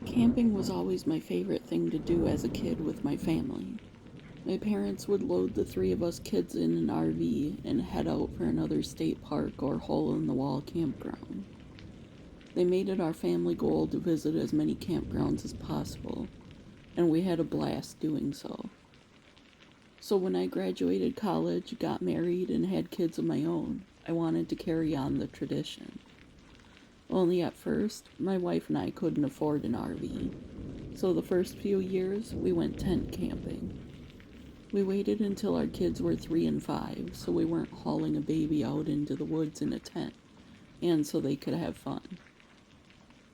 Camping was always my favorite thing to do as a kid with my family. My parents would load the three of us kids in an RV and head out for another state park or hole-in-the-wall campground. They made it our family goal to visit as many campgrounds as possible, and we had a blast doing so. So when I graduated college, got married, and had kids of my own, I wanted to carry on the tradition. Only at first, my wife and I couldn't afford an RV, so the first few years we went tent camping. We waited until our kids were 3 and 5, so we weren't hauling a baby out into the woods in a tent, and so they could have fun.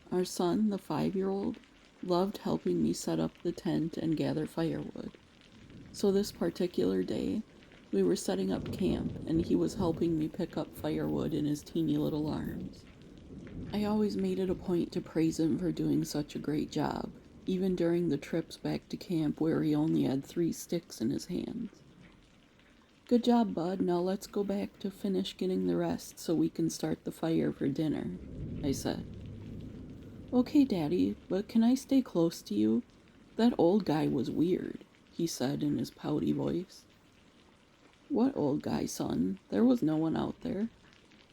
Our son, the 5-year-old, loved helping me set up the tent and gather firewood. So this particular day, we were setting up camp, and he was helping me pick up firewood in his teeny little arms. I always made it a point to praise him for doing such a great job, even during the trips back to camp where he only had 3 sticks in his hands. "Good job, bud. Now let's go back to finish getting the rest so we can start the fire for dinner," I said. "Okay, Daddy, but can I stay close to you? That old guy was weird," he said in his pouty voice. "What old guy, son? There was no one out there,"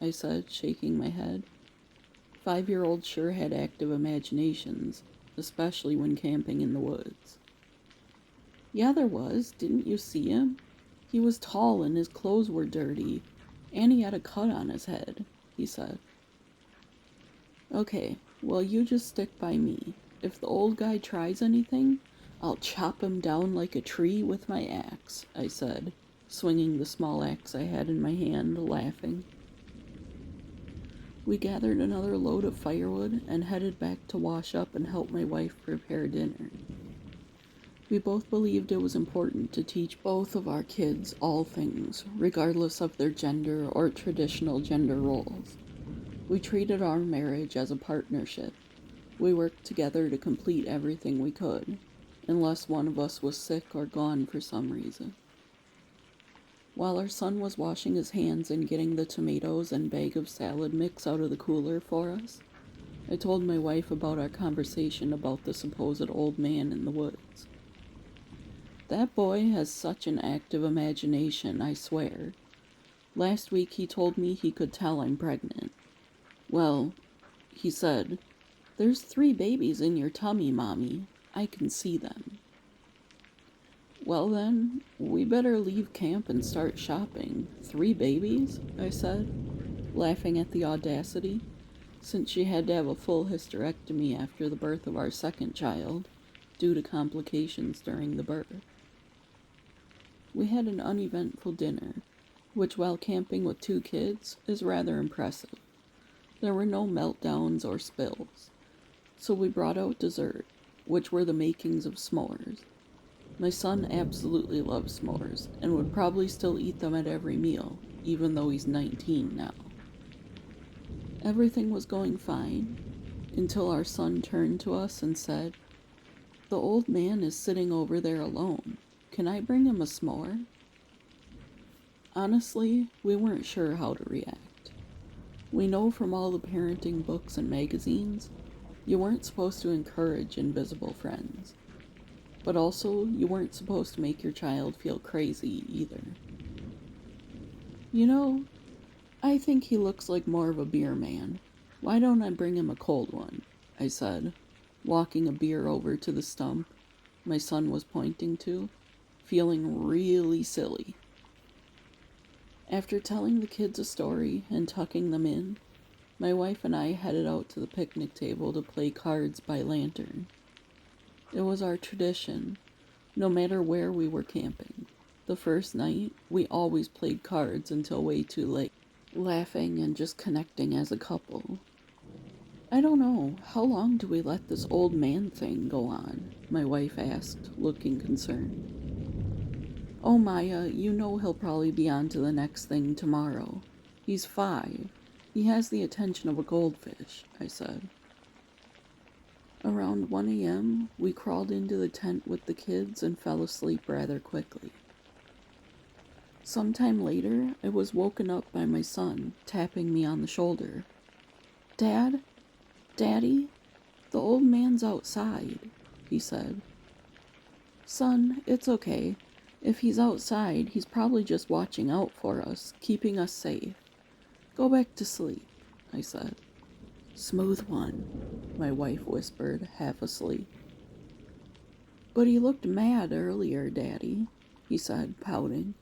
I said, shaking my head. 5-year-olds sure had active imaginations, especially when camping in the woods. "Yeah, there was. Didn't you see him? He was tall and his clothes were dirty, and he had a cut on his head," he said. "Okay, well, you just stick by me. If the old guy tries anything, I'll chop him down like a tree with my axe," I said, swinging the small axe I had in my hand, laughing. We gathered another load of firewood and headed back to wash up and help my wife prepare dinner. We both believed it was important to teach both of our kids all things, regardless of their gender or traditional gender roles. We treated our marriage as a partnership. We worked together to complete everything we could, unless one of us was sick or gone for some reason. While our son was washing his hands and getting the tomatoes and bag of salad mix out of the cooler for us, I told my wife about our conversation about the supposed old man in the woods. "That boy has such an active imagination, I swear. Last week he told me he could tell I'm pregnant. Well, he said, 'There's 3 babies in your tummy, Mommy. I can see them.' Well then, we better leave camp and start shopping. 3 babies?" I said, laughing at the audacity, since she had to have a full hysterectomy after the birth of our second child, due to complications during the birth. We had an uneventful dinner, which while camping with 2 kids is rather impressive. There were no meltdowns or spills, so we brought out dessert, which were the makings of s'mores. My son absolutely loves s'mores, and would probably still eat them at every meal, even though he's 19 now. Everything was going fine, until our son turned to us and said, "The old man is sitting over there alone. Can I bring him a s'more?" Honestly, we weren't sure how to react. We know from all the parenting books and magazines, you weren't supposed to encourage invisible friends. But also, you weren't supposed to make your child feel crazy either. "You know, I think he looks like more of a beer man. Why don't I bring him a cold one?" I said, walking a beer over to the stump my son was pointing to, feeling really silly. After telling the kids a story and tucking them in, my wife and I headed out to the picnic table to play cards by lantern. It was our tradition, no matter where we were camping. The first night, we always played cards until way too late, laughing and just connecting as a couple. "I don't know, how long do we let this old man thing go on?" my wife asked, looking concerned. "Oh, Maya, you know he'll probably be on to the next thing tomorrow. He's 5. He has the attention of a goldfish," I said. Around 1 a.m., we crawled into the tent with the kids and fell asleep rather quickly. Sometime later, I was woken up by my son, tapping me on the shoulder. "Dad? Daddy?" "The old man's outside," he said. "Son, it's okay. If he's outside, he's probably just watching out for us, keeping us safe. Go back to sleep," I said. "Smooth one," my wife whispered, half asleep. "But he looked mad earlier, Daddy," he said, pouting.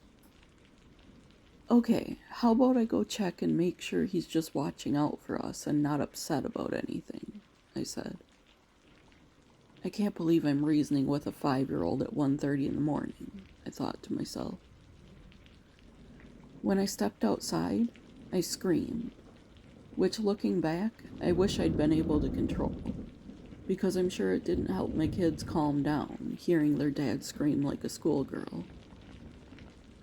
"Okay, how about I go check and make sure he's just watching out for us and not upset about anything," I said. I can't believe I'm reasoning with a 5-year-old at 1:30 in the morning, I thought to myself. When I stepped outside, I screamed, which, looking back, I wish I'd been able to control, because I'm sure it didn't help my kids calm down, hearing their dad scream like a schoolgirl.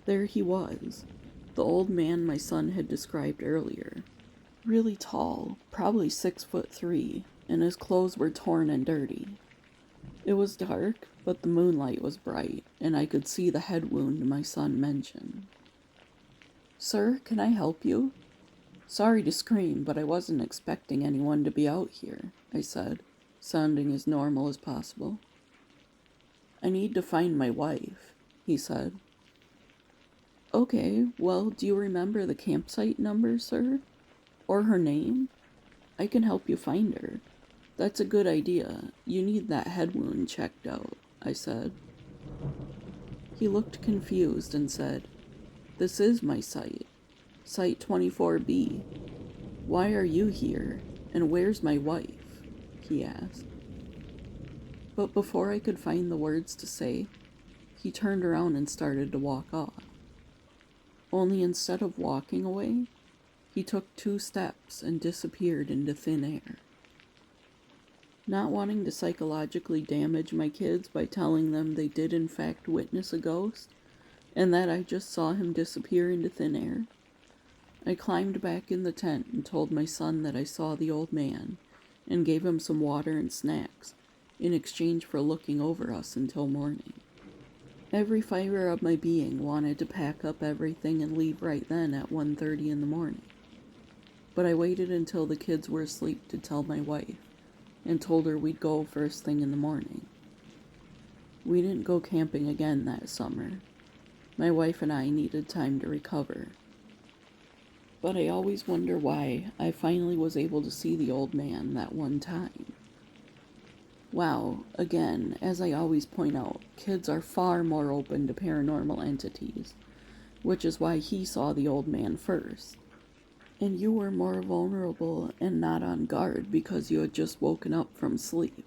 There he was, the old man my son had described earlier. Really tall, probably 6'3", and his clothes were torn and dirty. It was dark, but the moonlight was bright, and I could see the head wound my son mentioned. "Sir, can I help you?" "Sorry to scream, but I wasn't expecting anyone to be out here," I said, sounding as normal as possible. "I need to find my wife," he said. "Okay, well, do you remember the campsite number, sir? Or her name? I can help you find her. That's a good idea. You need that head wound checked out," I said. He looked confused and said, "This is my site. Site 24B. Why are you here? And where's my wife?" he asked. But before I could find the words to say, he turned around and started to walk off. Only instead of walking away, he took 2 steps and disappeared into thin air. Not wanting to psychologically damage my kids by telling them they did in fact witness a ghost, and that I just saw him disappear into thin air, I climbed back in the tent and told my son that I saw the old man, and gave him some water and snacks, in exchange for looking over us until morning. Every fiber of my being wanted to pack up everything and leave right then at 1:30 in the morning. But I waited until the kids were asleep to tell my wife, and told her we'd go first thing in the morning. We didn't go camping again that summer. My wife and I needed time to recover. But I always wonder why I finally was able to see the old man that one time. Wow, again, as I always point out, kids are far more open to paranormal entities, which is why he saw the old man first. And you were more vulnerable and not on guard because you had just woken up from sleep.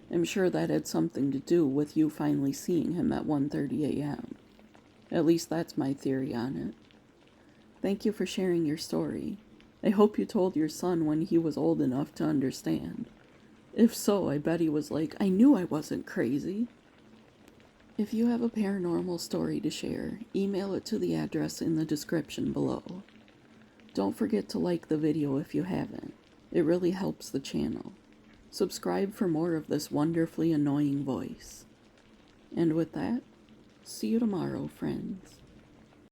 I'm sure that had something to do with you finally seeing him at 1:30 a.m. At least that's my theory on it. Thank you for sharing your story. I hope you told your son when he was old enough to understand. If so, I bet he was like, "I knew I wasn't crazy." If you have a paranormal story to share, email it to the address in the description below. Don't forget to like the video if you haven't. It really helps the channel. Subscribe for more of this wonderfully annoying voice. And with that, see you tomorrow, friends.